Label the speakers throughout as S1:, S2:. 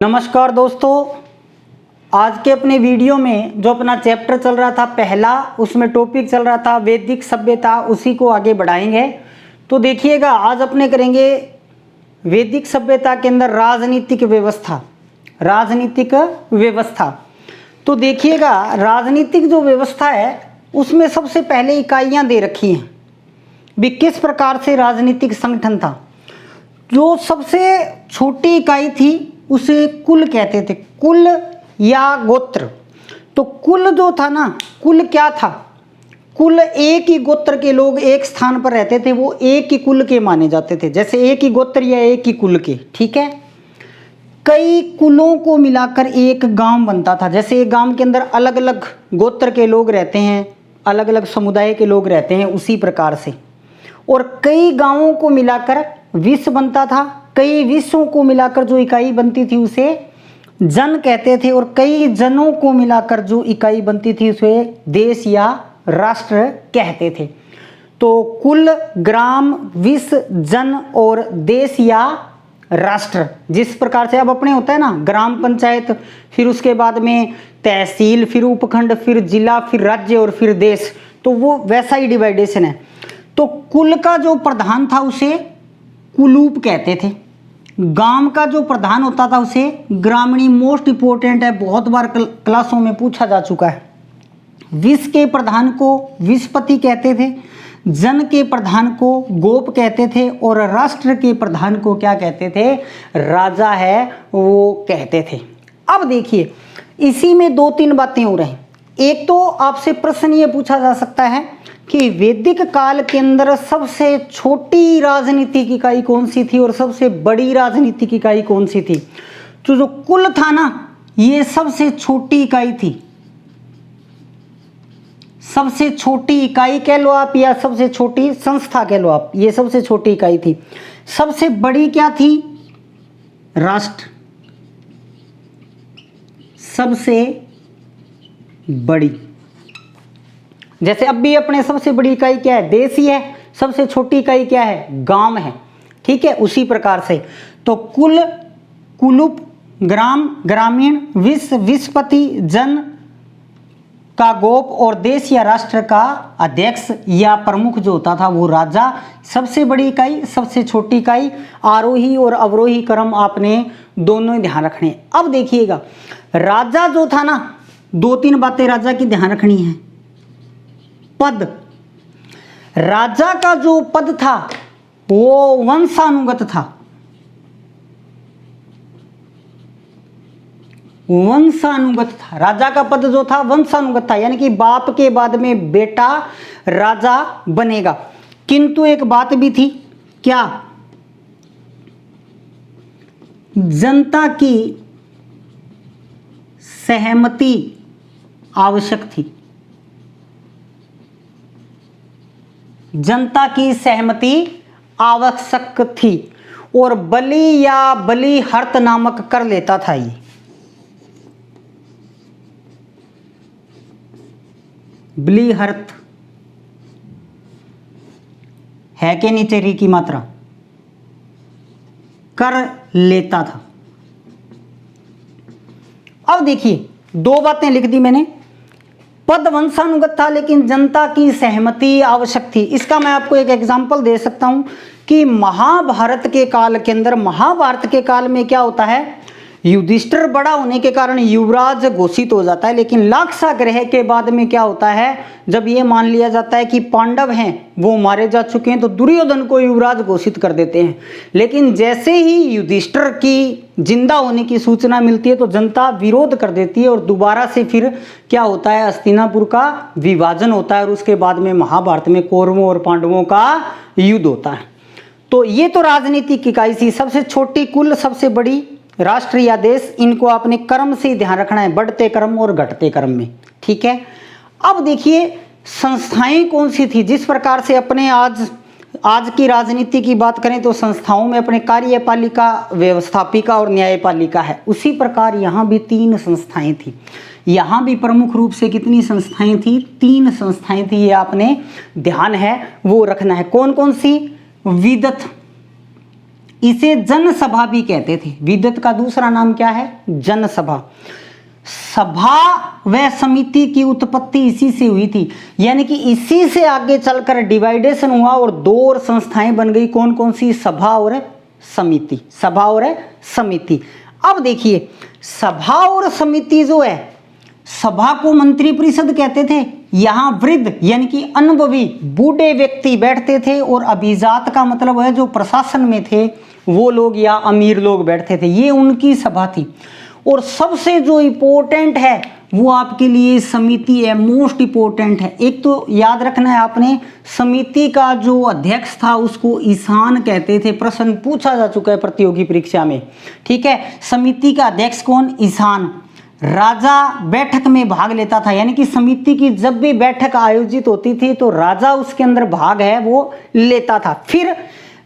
S1: नमस्कार दोस्तों, आज के अपने वीडियो में जो अपना चैप्टर चल रहा था पहला, उसमें टॉपिक चल रहा था वैदिक सभ्यता, उसी को आगे बढ़ाएंगे। तो देखिएगा, आज अपने करेंगे वैदिक सभ्यता के अंदर राजनीतिक व्यवस्था। राजनीतिक व्यवस्था तो देखिएगा, राजनीतिक जो व्यवस्था है उसमें सबसे पहले इकाइयां दे रखी हैं भी किस प्रकार से राजनीतिक संगठन था। जो सबसे छोटी इकाई थी उसे कुल कहते थे, कुल या गोत्र। तो कुल जो था ना, कुल क्या था? कुल एक ही गोत्र के लोग एक स्थान पर रहते थे, वो एक ही कुल के माने जाते थे। जैसे एक ही गोत्र या एक ही कुल के, ठीक है। कई कुलों को मिलाकर एक गांव बनता था। जैसे एक गांव के अंदर अलग अलग गोत्र के लोग रहते हैं, अलग अलग समुदाय के लोग रहते हैं, उसी प्रकार से। और कई गांवों को मिलाकर विश्व बनता था। कई विश्वों को मिलाकर जो इकाई बनती थी उसे जन कहते थे, और कई जनों को मिलाकर जो इकाई बनती थी उसे देश या राष्ट्र कहते थे। तो कुल, ग्राम, विश्व, जन और देश या राष्ट्र, जिस प्रकार से अब अपने होता है ना ग्राम पंचायत, फिर उसके बाद में तहसील, फिर उपखंड, फिर जिला, फिर राज्य और फिर देश, तो वो वैसा ही डिवाइडेशन है। तो कुल का जो प्रधान था उसे कुलूप कहते थे। गांव का जो प्रधान होता था उसे ग्रामीणी, मोस्ट इंपोर्टेंट है, बहुत बार क्लासों में पूछा जा चुका है। विश्व के प्रधान को विश्वपति कहते थे, जन के प्रधान को गोप कहते थे, और राष्ट्र के प्रधान को क्या कहते थे? राजा है वो कहते थे। अब देखिए, इसी में दो तीन बातें हो रही हैं। एक तो आपसे प्रश्न ये पूछा जा सकता है कि वैदिक काल के अंदर सबसे छोटी राजनीतिक इकाई कौन सी थी और सबसे बड़ी राजनीतिक इकाई कौन सी थी? तो जो कुल था ना, ये सबसे छोटी इकाई थी। सबसे छोटी इकाई कह लो आप, या सबसे छोटी संस्था कह लो आप, ये सबसे छोटी इकाई थी। सबसे बड़ी क्या थी? राष्ट्र। सबसे बड़ी, जैसे अब भी अपने सबसे बड़ी इकाई क्या है? देश ही है। सबसे छोटी इकाई क्या है? गांव है, ठीक है। उसी प्रकार से तो कुल, कुलूप, ग्राम, ग्रामीण, विश्व, विश्वपति, जन का गोप, और देश या राष्ट्र का अध्यक्ष या प्रमुख जो होता था वो राजा। सबसे बड़ी इकाई, सबसे छोटी इकाई, आरोही और अवरोही क्रम आपने दोनों ही ध्यान रखने। अब देखिएगा, राजा जो था ना, दो तीन बातें राजा की ध्यान रखनी है। पद, राजा का जो पद था वो वंशानुगत था। वंशानुगत था, राजा का पद जो था वंशानुगत था, यानी कि बाप के बाद में बेटा राजा बनेगा। किंतु एक बात भी थी, क्या? जनता की सहमति आवश्यक थी। जनता की सहमति आवश्यक थी, और बलि या बलिहर्त नामक कर लेता था ये। बलिहर्त है कि नहीं? चेरी की मात्रा कर लेता था। अब देखिए, दो बातें लिख दी मैंने। पद वंशानुगत था, लेकिन जनता की सहमति आवश्यक थी। इसका मैं आपको एक एग्जांपल दे सकता हूं कि महाभारत के काल के अंदर, महाभारत के काल में क्या होता है? युधिष्ठिर बड़ा होने के कारण युवराज घोषित हो जाता है, लेकिन लाक्षागृह के बाद में क्या होता है? जब ये मान लिया जाता है कि पांडव हैं वो मारे जा चुके हैं, तो दुर्योधन को युवराज घोषित कर देते हैं। लेकिन जैसे ही युधिष्ठिर की जिंदा होने की सूचना मिलती है तो जनता विरोध कर देती है, और दोबारा से फिर क्या होता है? हस्तिनापुर का विभाजन होता है, और उसके बाद में महाभारत में कौरवों और पांडवों का युद्ध होता है। तो ये तो राजनीतिक इकाई थी। सबसे छोटी कुल, सबसे बड़ी राष्ट्र या देश, इनको आपने क्रम से ध्यान रखना है, बढ़ते क्रम और घटते क्रम में, ठीक है। अब देखिए, संस्थाएं कौन सी थी? जिस प्रकार से अपने आज की राजनीति की बात करें तो संस्थाओं में अपने कार्यपालिका, व्यवस्थापिका और न्यायपालिका है, उसी प्रकार यहाँ भी तीन संस्थाएं थी। यहाँ भी प्रमुख रूप से कितनी संस्थाएं थी? तीन संस्थाएं थी। ये आपने ध्यान है वो रखना है। कौन कौन सी? विदत, इसे जनसभा भी कहते थे। विद्वत का दूसरा नाम क्या है? जनसभा। सभा व समिति की उत्पत्ति इसी से हुई थी, यानी कि इसी से आगे चलकर डिवाइडेशन हुआ और दो और संस्थाएं बन गई। कौन कौन सी? सभा और समिति। सभा और समिति। अब देखिए, सभा और समिति जो है, सभा को मंत्री परिषद कहते थे। यहां वृद्ध यानी कि अनुभवी बूढ़े व्यक्ति बैठते थे और अभिजात का मतलब है जो प्रशासन में थे वो लोग या अमीर लोग बैठते थे। ये उनकी सभा थी। और सबसे जो इम्पोर्टेंट है वो आपके लिए समिति है, मोस्ट इम्पोर्टेंट है। एक तो याद रखना है आपने, समिति का जो अध्यक्ष था उसको ईशान कहते थे। प्रश्न पूछा जा चुका है प्रतियोगी परीक्षा में, ठीक है। समिति का अध्यक्ष कौन? ईशान। राजा बैठक में भाग लेता था, यानी कि समिति की जब भी बैठक आयोजित होती थी तो राजा उसके अंदर भाग है वो लेता था। फिर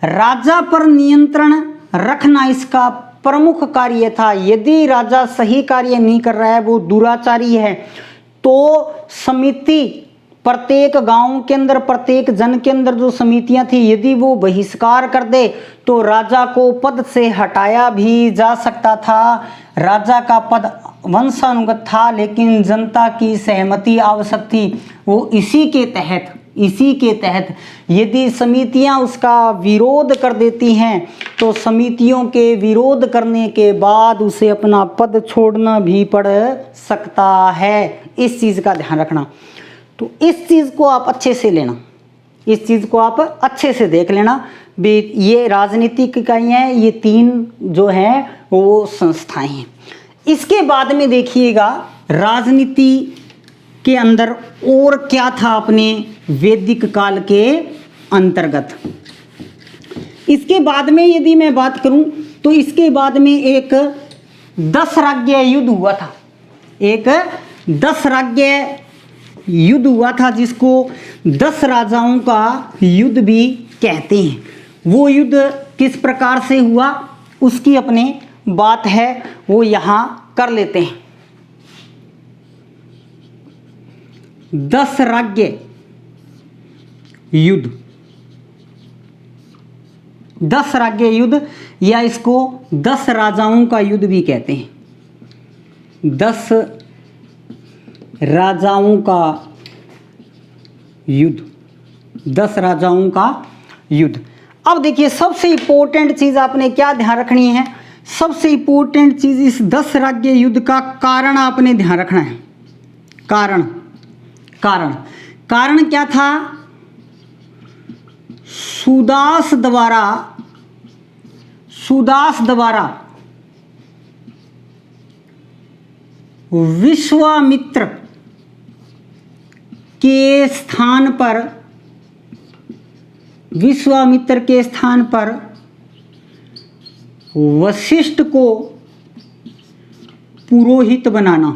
S1: राजा पर नियंत्रण रखना इसका प्रमुख कार्य था। यदि राजा सही कार्य नहीं कर रहा है, वो दुराचारी है, तो समिति प्रत्येक गांव के अंदर, प्रत्येक जन के अंदर जो समितियां थी, यदि वो बहिष्कार कर दे तो राजा को पद से हटाया भी जा सकता था। राजा का पद वंशानुगत था, लेकिन जनता की सहमति आवश्यक थी। वो इसी के तहत यदि समितियां उसका विरोध कर देती हैं तो समितियों के विरोध करने के बाद उसे अपना पद छोड़ना भी पड़ सकता है। इस चीज़ का ध्यान रखना। तो इस चीज़ को आप अच्छे से लेना, इस चीज़ को आप अच्छे से देख लेना। ये राजनीतिक इकाइयाँ हैं, ये तीन जो हैं वो संस्थाएं हैं। इसके बाद में देखिएगा राजनीति के अंदर और क्या था अपने वैदिक काल के अंतर्गत। इसके बाद में यदि मैं बात करूं तो इसके बाद में एक 10 राज्य युद्ध हुआ था। एक 10 राज्य युद्ध हुआ था जिसको 10 राजाओं का युद्ध भी कहते हैं। वो युद्ध किस प्रकार से हुआ उसकी अपने बात है, वो यहाँ कर लेते हैं। 10 राज्य युद्ध, 10 राज्य युद्ध या इसको 10 राजाओं का युद्ध भी कहते हैं। 10 राजाओं का युद्ध, 10 राजाओं का युद्ध। अब देखिए, सबसे इंपॉर्टेंट चीज आपने क्या ध्यान रखनी है? सबसे इंपॉर्टेंट चीज इस 10 राज्य युद्ध का कारण आपने ध्यान रखना है। कारण क्या था? सुदास द्वारा विश्वामित्र के स्थान पर वशिष्ठ को पुरोहित बनाना।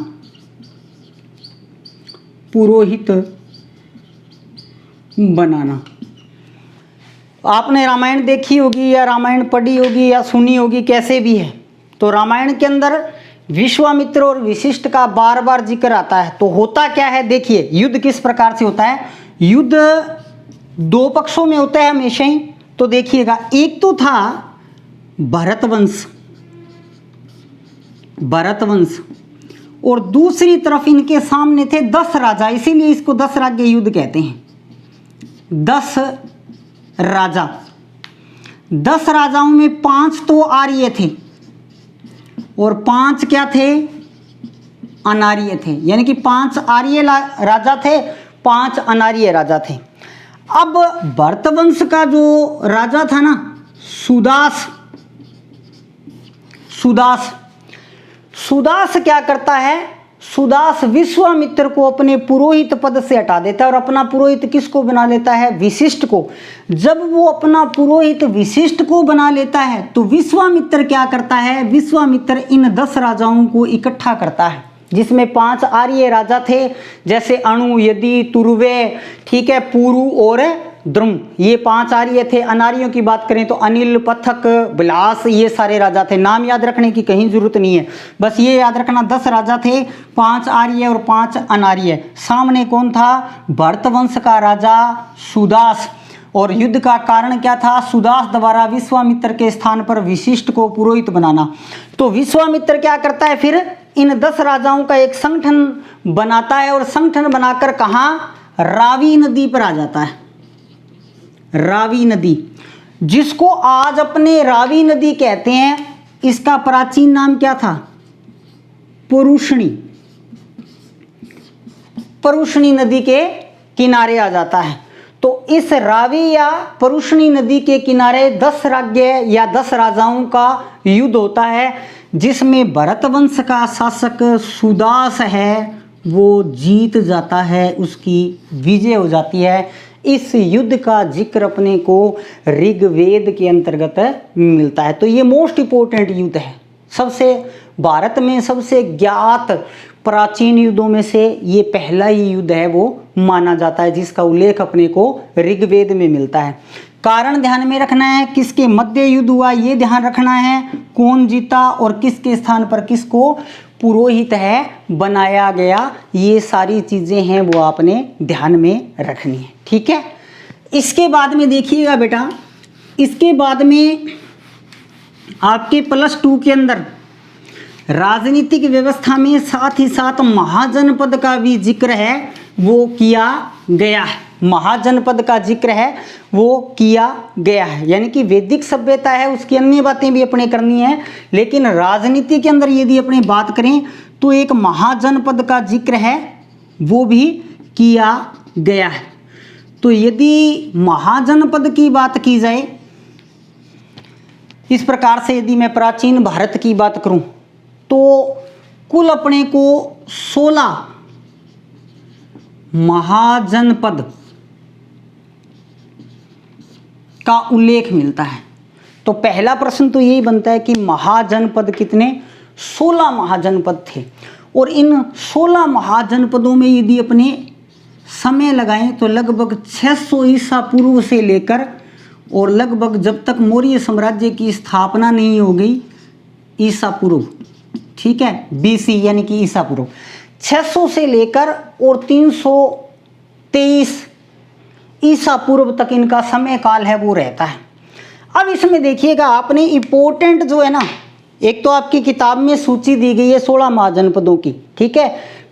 S1: आपने रामायण देखी होगी या रामायण पढ़ी होगी या सुनी होगी, कैसे भी है, तो रामायण के अंदर विश्वामित्र और वशिष्ठ का बार बार जिक्र आता है। तो होता क्या है, देखिए युद्ध किस प्रकार से होता है। युद्ध 2 पक्षों में होता है हमेशा ही। तो देखिएगा, एक तो था भरतवंश और दूसरी तरफ इनके सामने थे 10 राजा, इसीलिए इसको 10 राज्य युद्ध कहते हैं। 10 राजा, 10 राजाओं में 5 तो आर्य थे और 5 क्या थे? अनार्य थे। यानी कि 5 आर्य राजा थे, 5 अनार्य राजा थे। अब भरतवंश का जो राजा था ना, सुदास क्या करता है? सुदास विश्वामित्र को अपने पुरोहित पद से हटा देता है और अपना पुरोहित किसको बना लेता है? वशिष्ठ को। जब वो अपना पुरोहित वशिष्ठ को बना लेता है तो विश्वामित्र क्या करता है? विश्वामित्र इन 10 राजाओं को इकट्ठा करता है, जिसमें 5 आर्य राजा थे, जैसे अणु, यदि, तुर्वे, ठीक है, पुरु और द्रुम, ये 5 आर्य थे। अनार्यों की बात करें तो अनिल, पथक, बिलास, ये सारे राजा थे। नाम याद रखने की कहीं जरूरत नहीं है, बस ये याद रखना 10 राजा थे, 5 आर्य और 5 अनार्य। सामने कौन था? भरतवंश का राजा सुदास। और युद्ध का कारण क्या था? सुदास द्वारा विश्वामित्र के स्थान पर वशिष्ठ को पुरोहित बनाना। तो विश्वामित्र क्या करता है, फिर इन 10 राजाओं का एक संगठन बनाता है और संगठन बनाकर कहाँ? रावी नदी पर आ जाता है। रावी नदी, जिसको आज अपने रावी नदी कहते हैं, इसका प्राचीन नाम क्या था? पुरुषणी। पुरुषणी नदी के किनारे आ जाता है। तो इस रावी या पुरुषणी नदी के किनारे 10 राज्य या 10 राजाओं का युद्ध होता है, जिसमें भरत वंश का शासक सुदास है वो जीत जाता है, उसकी विजय हो जाती है। इस युद्ध का जिक्र अपने को ऋग्वेद के अंतर्गत मिलता है। तो ये मोस्ट इंपोर्टेंट युद्ध है, सबसे भारत में सबसे ज्ञात प्राचीन युद्धों में से ये पहला ही युद्ध है वो माना जाता है, जिसका उल्लेख अपने को ऋग्वेद में मिलता है। कारण ध्यान में रखना है, किसके मध्य युद्ध हुआ ये ध्यान रखना है, कौन जीता और किसके स्थान पर किसको पुरोहित है बनाया गया, ये सारी चीजें हैं वो आपने ध्यान में रखनी है। ठीक है, इसके बाद में देखिएगा बेटा, इसके बाद में आपके +2 के अंदर राजनीतिक व्यवस्था में साथ ही साथ महाजनपद का भी जिक्र है वो किया गया है। महाजनपद का जिक्र है वो किया गया है, यानी कि वैदिक सभ्यता है उसकी अन्य बातें भी अपने करनी है, लेकिन राजनीति के अंदर यदि अपने बात करें तो एक महाजनपद का जिक्र है वो भी किया गया है। तो यदि महाजनपद की बात की जाए, इस प्रकार से यदि मैं प्राचीन भारत की बात करूं तो कुल अपने को 16 महाजनपद का उल्लेख मिलता है। तो पहला प्रश्न तो यही बनता है कि महाजनपद कितने? 16 महाजनपद थे। और इन 16 महाजनपदों में यदि अपने समय लगाएं तो लगभग 600 ईसा पूर्व से लेकर और लगभग जब तक मौर्य साम्राज्य की स्थापना नहीं हो गई ईसा पूर्व, ठीक है, BC यानी कि ईसा पूर्व, 600 से लेकर और 323 ईसा पूर्व तक इनका समय काल है वो रहता है। अब इसमें देखिएगा आपने इंपॉर्टेंट जो है ना, एक तो आपकी किताब में सूची दी गई है 16 महाजनपदों की, ठीक है,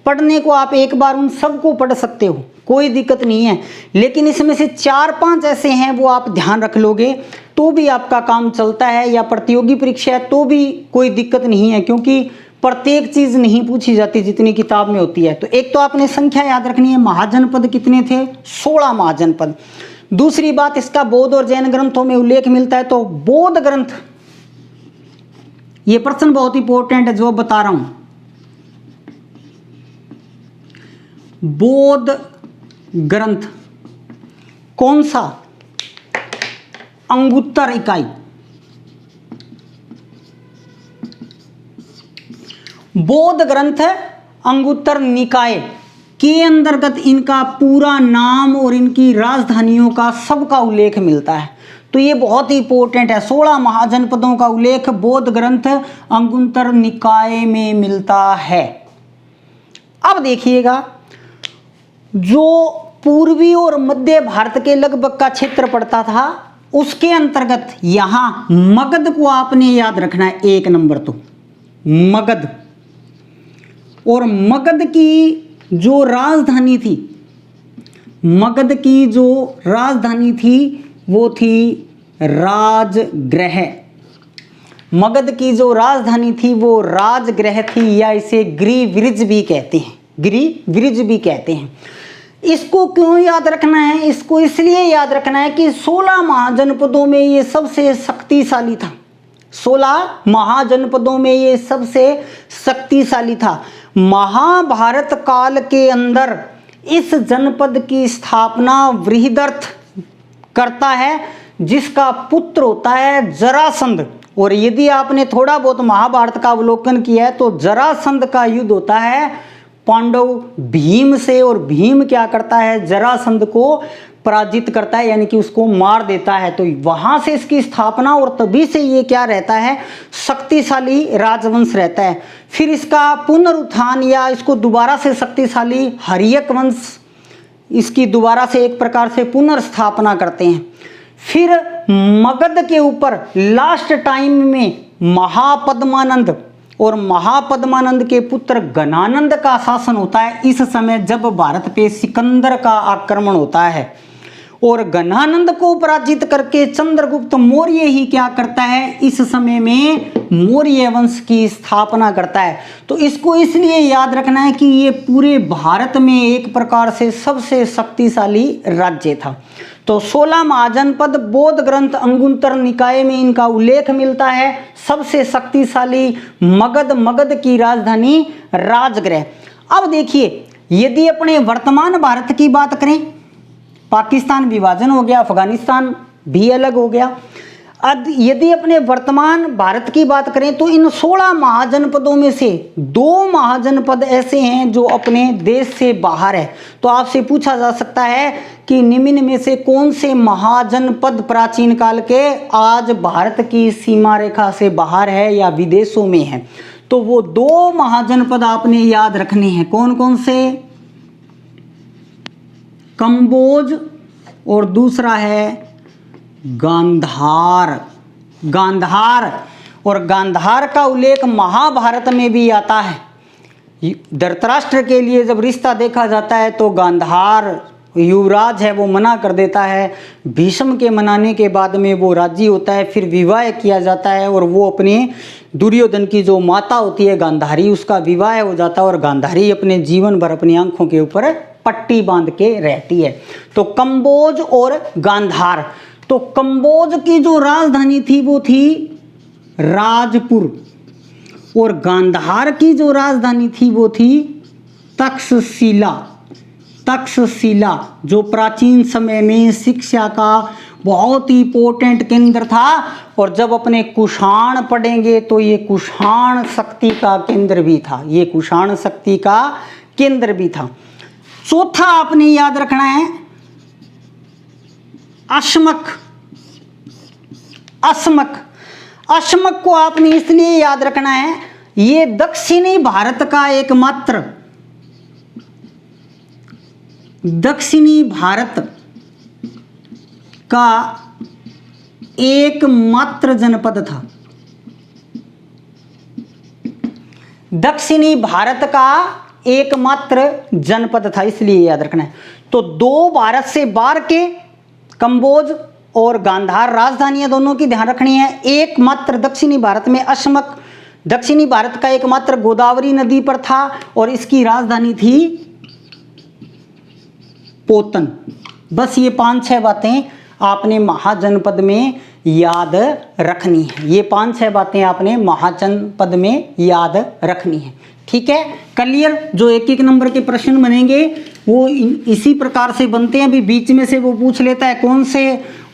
S1: पढ़ने को आप एक बार उन सबको पढ़ सकते हो, कोई दिक्कत नहीं है, लेकिन इसमें से 4-5 ऐसे हैं वो आप ध्यान रख लोगे तो भी आपका काम चलता है, या प्रतियोगी परीक्षा है तो भी कोई दिक्कत नहीं है, क्योंकि प्रत्येक चीज नहीं पूछी जाती जितनी किताब में होती है। तो एक तो आपने संख्या याद रखनी है, महाजनपद कितने थे? 16 महाजनपद। दूसरी बात, इसका बौद्ध और जैन ग्रंथों में उल्लेख मिलता है। तो बौद्ध ग्रंथ, ये प्रश्न बहुत इंपॉर्टेंट है जो बता रहा हूं। बौद्ध ग्रंथ कौन सा? अंगुत्तर इकाई। बौद्ध ग्रंथ अंगुत्तर निकाय के अंतर्गत इनका पूरा नाम और इनकी राजधानियों का सबका उल्लेख मिलता है। तो ये बहुत ही इंपॉर्टेंट है। 16 महाजनपदों का उल्लेख बौद्ध ग्रंथ अंगुत्तर निकाय में मिलता है। अब देखिएगा, जो पूर्वी और मध्य भारत के लगभग का क्षेत्र पड़ता था उसके अंतर्गत यहां मगध को आपने याद रखना है 1 नंबर। तो मगध, और मगध की जो राजधानी थी, मगध की जो राजधानी थी वो थी राजगृह। मगध की जो राजधानी थी वो राजगृह थी, या इसे गिरिव्रज भी कहते हैं, गिरिव्रज भी कहते हैं। इसको क्यों याद रखना है? इसको इसलिए याद रखना है कि 16 महाजनपदों में ये सबसे शक्तिशाली था। 16 महाजनपदों में ये सबसे शक्तिशाली था। महाभारत काल के अंदर इस जनपद की स्थापना बृहदर्थ करता है, जिसका पुत्र होता है जरासंध। और यदि आपने थोड़ा बहुत महाभारत का अवलोकन किया है तो जरासंध का युद्ध होता है पांडव भीम से, और भीम क्या करता है? जरासंध को पराजित करता है, यानी कि उसको मार देता है। तो वहां से इसकी स्थापना, और तभी से ये क्या रहता है? शक्तिशाली राजवंश रहता है। फिर इसका पुनरुत्थान या इसको दोबारा से शक्तिशाली हर्यक वंश इसकी दोबारा से एक प्रकार से पुनर्स्थापना करते हैं। फिर मगध के ऊपर लास्ट टाइम में महापद्मानंद और महापद्मानंद के पुत्र गणानंद का शासन होता है इस समय, जब भारत पे सिकंदर का आक्रमण होता है। और गणानंद को पराजित करके चंद्रगुप्त मौर्य ही क्या करता है, इस समय में मौर्य वंश की स्थापना करता है। तो इसको इसलिए याद रखना है कि ये पूरे भारत में एक प्रकार से सबसे शक्तिशाली राज्य था। तो 16 महाजनपद बौद्ध ग्रंथ अंगुत्तर निकाय में इनका उल्लेख मिलता है। सबसे शक्तिशाली मगध, मगध की राजधानी राजगृह। अब देखिए, यदि अपने वर्तमान भारत की बात करें, पाकिस्तान विभाजन हो गया, अफगानिस्तान भी अलग हो गया। अब यदि अपने वर्तमान भारत की बात करें तो इन 16 महाजनपदों में से 2 महाजनपद ऐसे हैं जो अपने देश से बाहर है। तो आपसे पूछा जा सकता है कि निम्न में से कौन से महाजनपद प्राचीन काल के आज भारत की सीमा रेखा से बाहर है या विदेशों में है। तो वो 2 महाजनपद आपने याद रखने हैं। कौन कौन से? कंबोज और दूसरा है गांधार। गांधार, और गांधार का उल्लेख महाभारत में भी आता है। धृतराष्ट्र के लिए जब रिश्ता देखा जाता है तो गांधार युवराज है वो मना कर देता है। भीष्म के मनाने के बाद में वो राजी होता है, फिर विवाह किया जाता है और वो अपने दुर्योधन की जो माता होती है गांधारी, उसका विवाह हो जाता है और गांधारी अपने जीवन भर अपनी आंखों के ऊपर पट्टी बांध के रहती है। तो कंबोज और गांधार। तो कंबोज की जो राजधानी थी वो थी राजपुर, और गांधार की जो राजधानी थी वो थी तक्षशिला। तक्षशिला जो प्राचीन समय में शिक्षा का बहुत ही इंपॉर्टेंट केंद्र था, और जब अपने कुषाण पढ़ेंगे तो ये कुषाण शक्ति का केंद्र भी था। ये कुषाण शक्ति का केंद्र भी था। चौथा आपने याद रखना है अश्मक। अश्मक, अश्मक को आपने इसलिए याद रखना है, ये दक्षिणी भारत का एकमात्र, दक्षिणी भारत का एकमात्र जनपद था। दक्षिणी भारत का एकमात्र जनपद था, इसलिए याद रखना है। तो 2 भारत से बाहर के कंबोज और गांधार राजधानियां दोनों की ध्यान रखनी है। एकमात्र दक्षिणी भारत में अश्मक दक्षिणी भारत का एकमात्र गोदावरी नदी पर था और इसकी राजधानी थी पोतन। बस ये 5-6 बातें आपने महाजनपद में याद रखनी है। ये 5-6 बातें आपने महाजनपद में याद रखनी है। ठीक है, क्लियर। जो 1-1 नंबर के प्रश्न बनेंगे वो इसी प्रकार से बनते हैं। अभी बीच में से वो पूछ लेता है कौन से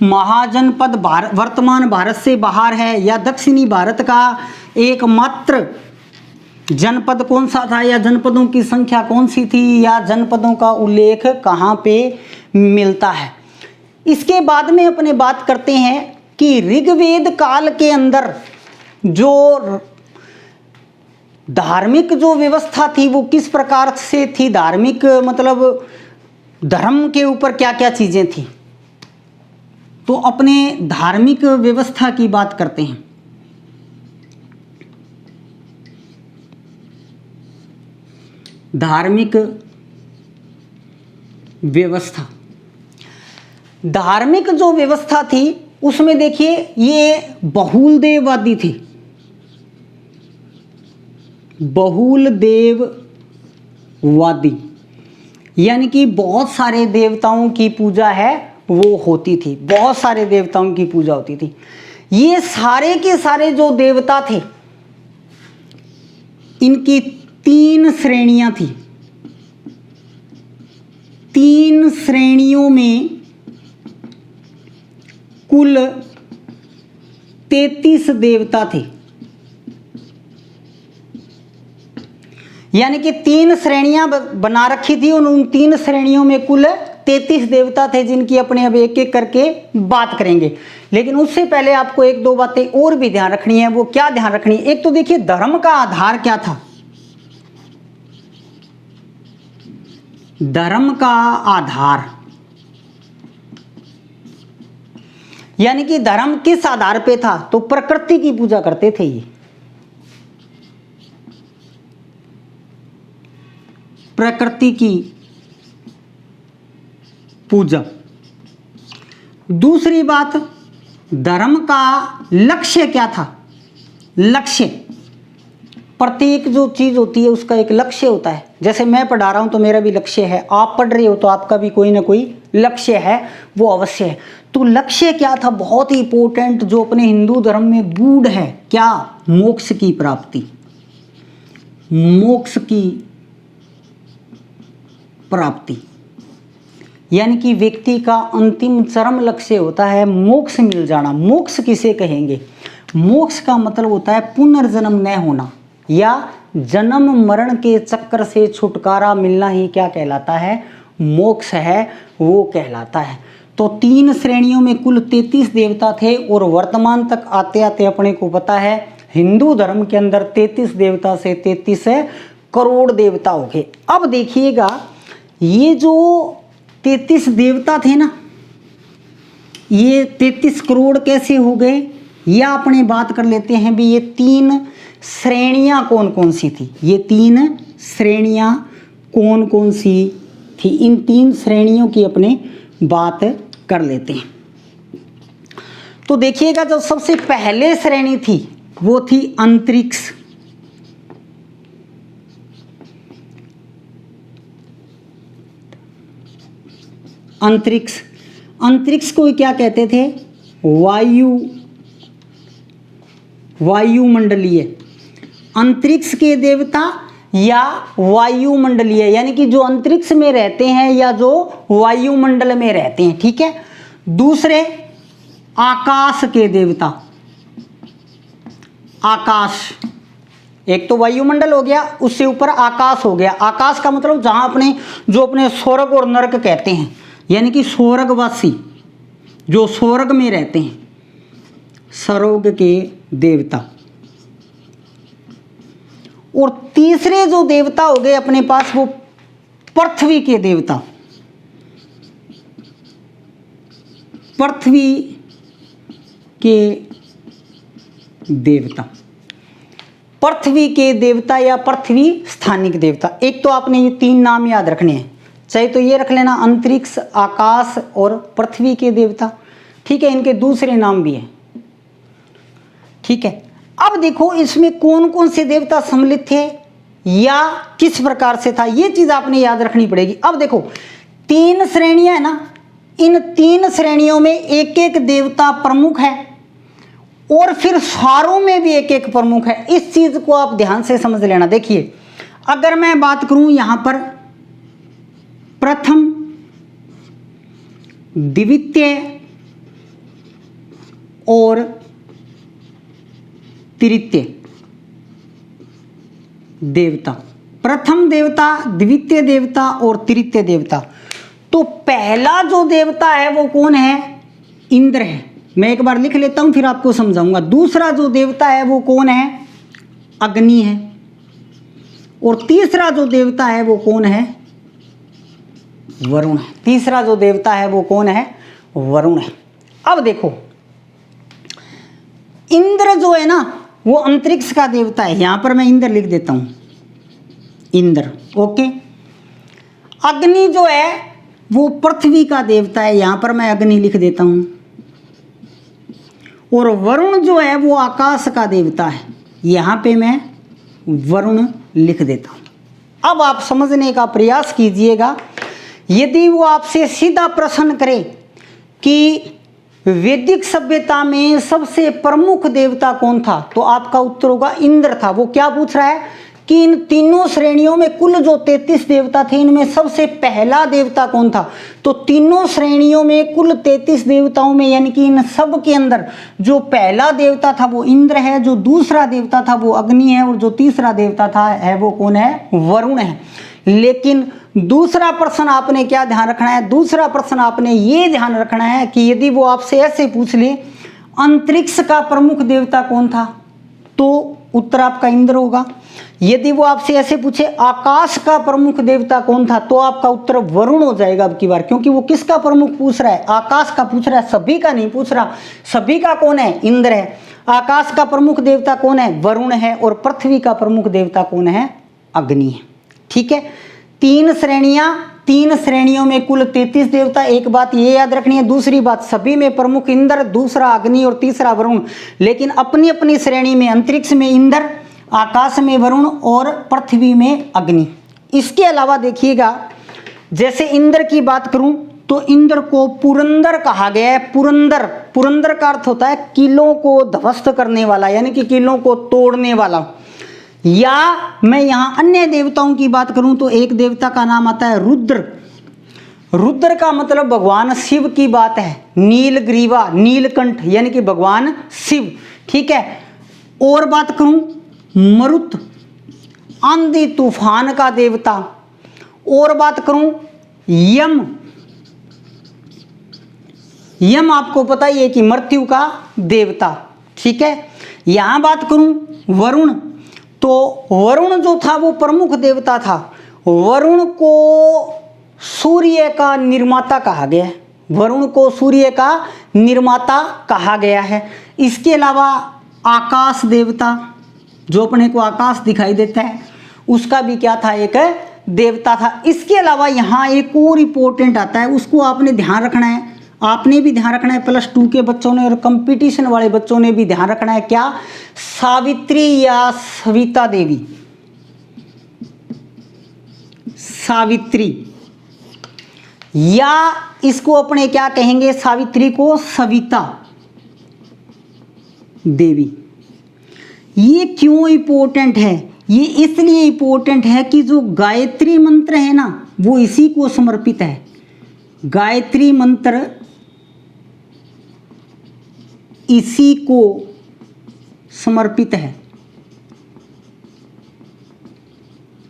S1: महाजनपद वर्तमान भारत से बाहर है, या दक्षिणी भारत का एकमात्र जनपद कौन सा था, या जनपदों की संख्या कौन सी थी, या जनपदों का उल्लेख कहाँ पे मिलता है। इसके बाद में अपने बात करते हैं कि ऋग्वेद काल के अंदर जो धार्मिक जो व्यवस्था थी वो किस प्रकार से थी। धार्मिक मतलब धर्म के ऊपर क्या क्या चीजें थी। तो अपने धार्मिक व्यवस्था की बात करते हैं। धार्मिक व्यवस्था, धार्मिक जो व्यवस्था थी उसमें देखिए ये बहुल देववादी थी। बहुल देववादी यानी कि बहुत सारे देवताओं की पूजा है वो होती थी, बहुत सारे देवताओं की पूजा होती थी। ये सारे के सारे जो देवता थे इनकी 3 श्रेणियां थी। 3 श्रेणियों में कुल 33 देवता थे। यानी कि 3 श्रेणियां बना रखी थी, उन 3 श्रेणियों में कुल 33 देवता थे, जिनकी अपने अब एक एक करके बात करेंगे। लेकिन उससे पहले आपको 1-2 बातें और भी ध्यान रखनी है। वो क्या ध्यान रखनी है? एक तो देखिए धर्म का आधार क्या था। धर्म का आधार, यानी कि धर्म किस आधार पे था? तो प्रकृति की पूजा करते थे ये, प्रकृति की पूजा। दूसरी बात, धर्म का लक्ष्य क्या था? लक्ष्य, प्रत्येक जो चीज होती है उसका एक लक्ष्य होता है। जैसे मैं पढ़ा रहा हूं तो मेरा भी लक्ष्य है, आप पढ़ रहे हो तो आपका भी कोई ना कोई लक्ष्य है, वो अवश्य है। तो लक्ष्य क्या था? बहुत ही इंपॉर्टेंट, जो अपने हिंदू धर्म में गूढ़ है, क्या? मोक्ष की प्राप्ति, मोक्ष की प्राप्ति, यानी कि व्यक्ति का अंतिम चरम लक्ष्य होता है मोक्ष मिल जाना। मोक्ष किसे कहेंगे? मोक्ष का मतलब होता है पुनर्जन्म न होना, या जन्म मरण के चक्कर से छुटकारा मिलना ही क्या कहलाता है? मोक्ष है, वो कहलाता है। तो 3 श्रेणियों में कुल 33 देवता थे, और वर्तमान तक आते आते अपने को पता है हिंदू धर्म के अंदर 33 देवता से 33 करोड़ देवता हो गए। अब देखिएगा, ये जो 33 देवता थे ना, ये 33 करोड़ कैसे हो गए? या अपने बात कर लेते हैं भी, ये 3 श्रेणियां कौन कौन सी थी? ये 3 श्रेणियां कौन कौन सी थी? इन 3 श्रेणियों की अपने बात कर लेते हैं। तो देखिएगा, जो सबसे पहले श्रेणी थी वो थी अंतरिक्ष। अंतरिक्ष, अंतरिक्ष को क्या कहते थे? वायुमंडलीय, अंतरिक्ष के देवता या वायुमंडलीय, यानी कि जो अंतरिक्ष में रहते हैं या जो वायुमंडल में रहते हैं, ठीक है। दूसरे आकाश के देवता, आकाश, एक तो वायुमंडल हो गया, उससे ऊपर आकाश हो गया। आकाश का मतलब जहां अपने स्वर्ग और नरक कहते हैं, यानी कि स्वर्गवासी जो स्वर्ग में रहते हैं, स्वर्ग के देवता। और तीसरे जो देवता हो गए अपने पास, वो पृथ्वी के देवता, पृथ्वी के देवता, पृथ्वी के देवता या पृथ्वी स्थानिक देवता। एक तो आपने ये 3 नाम याद रखने हैं, चाहे तो ये रख लेना, अंतरिक्ष, आकाश और पृथ्वी के देवता, ठीक है। इनके दूसरे नाम भी हैं, ठीक है। अब देखो इसमें कौन कौन से देवता सम्मिलित थे या किस प्रकार से था, ये चीज आपने याद रखनी पड़ेगी। अब देखो 3 श्रेणियां है ना, इन 3 श्रेणियों में एक एक देवता प्रमुख है, और फिर सारों में भी एक एक प्रमुख है। इस चीज को आप ध्यान से समझ लेना। देखिए, अगर मैं बात करूं यहां पर प्रथम, द्वितीय और तृतीय देवता, प्रथम देवता, द्वितीय देवता और तृतीय देवता। तो पहला जो देवता है वो कौन है? इंद्र है। मैं एक बार लिख लेता हूं फिर आपको समझाऊंगा। दूसरा जो देवता है वो कौन है? अग्नि है। और तीसरा जो देवता है वो कौन है? वरुण है। तीसरा जो देवता है वो कौन है? वरुण है। अब देखो, इंद्र जो है ना वो अंतरिक्ष का देवता है, यहां पर मैं इंद्र लिख देता हूं, इंद्र, ओके। अग्नि जो है वो पृथ्वी का देवता है, यहां पर मैं अग्नि लिख देता हूं। और वरुण जो है वो आकाश का देवता है, यहां पे मैं वरुण लिख देता हूं। अब आप समझने का प्रयास कीजिएगा। यदि वो आपसे सीधा प्रश्न करे कि वैदिक सभ्यता में सबसे प्रमुख देवता कौन था, तो आपका उत्तर होगा इंद्र था। वो क्या पूछ रहा है कि इन तीनों श्रेणियों में कुल जो 33 देवता थे, इनमें सबसे पहला देवता कौन था? तो तीनों श्रेणियों में कुल 33 देवताओं में, यानी कि इन सब के अंदर जो पहला देवता था वो इंद्र है, जो दूसरा देवता था वो अग्नि है, और जो तीसरा देवता था है वो कौन है? वरुण है। लेकिन दूसरा प्रश्न आपने क्या ध्यान रखना है? दूसरा प्रश्न आपने ये ध्यान रखना है कि यदि वो आपसे ऐसे पूछ ले अंतरिक्ष का प्रमुख देवता कौन था, तो उत्तर आपका इंद्र होगा। यदि वो आपसे ऐसे पूछे आकाश का प्रमुख देवता कौन था, तो आपका उत्तर वरुण हो जाएगा अब की बार, क्योंकि वो किसका प्रमुख पूछ रहा है, आकाश का पूछ रहा है, सभी का नहीं पूछ रहा। सभी का कौन है, इंद्र है। आकाश का प्रमुख देवता कौन है, वरुण है। और पृथ्वी का प्रमुख देवता कौन है, अग्नि है। ठीक है, तीन श्रेणियों में कुल 33 देवता। एक बात ये याद रखनी है, दूसरी बात सभी में प्रमुख इंद्र, दूसरा अग्नि और तीसरा वरुण, लेकिन अपनी अपनी श्रेणी में अंतरिक्ष में इंद्र, आकाश में वरुण और पृथ्वी में अग्नि। इसके अलावा देखिएगा, जैसे इंद्र की बात करूं तो इंद्र को पुरंदर कहा गया है। पुरंदर का अर्थ होता है किलों को ध्वस्त करने वाला, यानी कि किलों को तोड़ने वाला। या मैं यहां अन्य देवताओं की बात करूं तो एक देवता का नाम आता है रुद्र। रुद्र का मतलब भगवान शिव की बात है। नीलग्रीवा, नीलकंठ यानी कि भगवान शिव। ठीक है, और बात करूं मरुत, आंधी तूफान का देवता। और बात करूं यम आपको पता ही है कि मृत्यु का देवता। ठीक है, यहां बात करूं वरुण, तो वरुण जो था वो प्रमुख देवता था। वरुण को सूर्य का निर्माता कहा गया है। वरुण को सूर्य का निर्माता कहा गया है। इसके अलावा आकाश देवता, जो अपने को आकाश दिखाई देता है, उसका भी क्या था, एक देवता था। इसके अलावा यहाँ एक और इम्पोर्टेंट आता है, उसको आपने ध्यान रखना है, आपने भी ध्यान रखना है, प्लस 2 के बच्चों ने और कंपटीशन वाले बच्चों ने भी ध्यान रखना है। क्या, सावित्री या सविता देवी। सावित्री, या इसको अपने क्या कहेंगे, सावित्री को सविता देवी। ये क्यों इंपॉर्टेंट है, ये इसलिए इंपॉर्टेंट है कि जो गायत्री मंत्र है ना, वो इसी को समर्पित है। गायत्री मंत्र इसी को समर्पित है।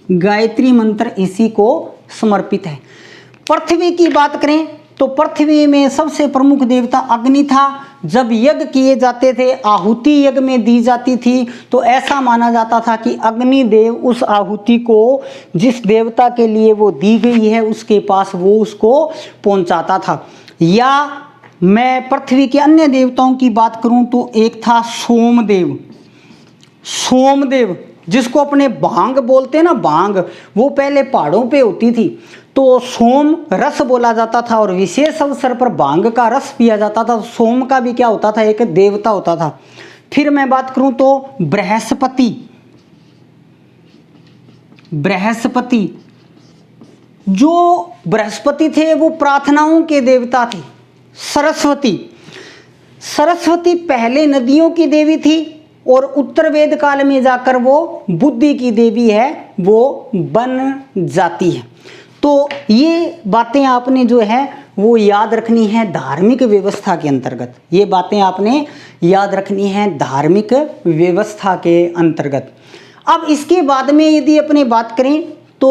S1: गायत्री मंत्र इसी को समर्पित है। पृथ्वी की बात करें तो पृथ्वी में सबसे प्रमुख देवता अग्नि था। जब यज्ञ किए जाते थे, आहुति यज्ञ में दी जाती थी, तो ऐसा माना जाता था कि अग्निदेव उस आहुति को जिस देवता के लिए वो दी गई है उसके पास वो उसको पहुंचाता था। या मैं पृथ्वी के अन्य देवताओं की बात करूं तो एक था सोमदेव। सोमदेव जिसको अपने भांग बोलते हैं ना, भांग, वो पहले पहाड़ों पे होती थी, तो सोम रस बोला जाता था और विशेष अवसर पर भांग का रस पिया जाता था। सोम का भी क्या होता था, एक देवता होता था। फिर मैं बात करूं तो बृहस्पति। बृहस्पति, जो बृहस्पति थे वो प्रार्थनाओं के देवता थे। सरस्वती, सरस्वती पहले नदियों की देवी थी और उत्तर वेद काल में जाकर वो बुद्धि की देवी है, वो बन जाती है। तो ये बातें आपने जो है वो याद रखनी है धार्मिक व्यवस्था के अंतर्गत। ये बातें आपने याद रखनी है धार्मिक व्यवस्था के अंतर्गत। अब इसके बाद में यदि अपने बात करें तो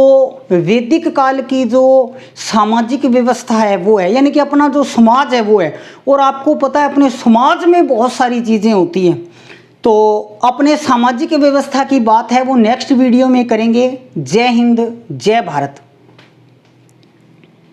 S1: वैदिक काल की जो सामाजिक व्यवस्था है वो है, यानी कि अपना जो समाज है वो है। और आपको पता है अपने समाज में बहुत सारी चीज़ें होती हैं, तो अपने सामाजिक व्यवस्था की बात है वो नेक्स्ट वीडियो में करेंगे। जय हिंद, जय भारत।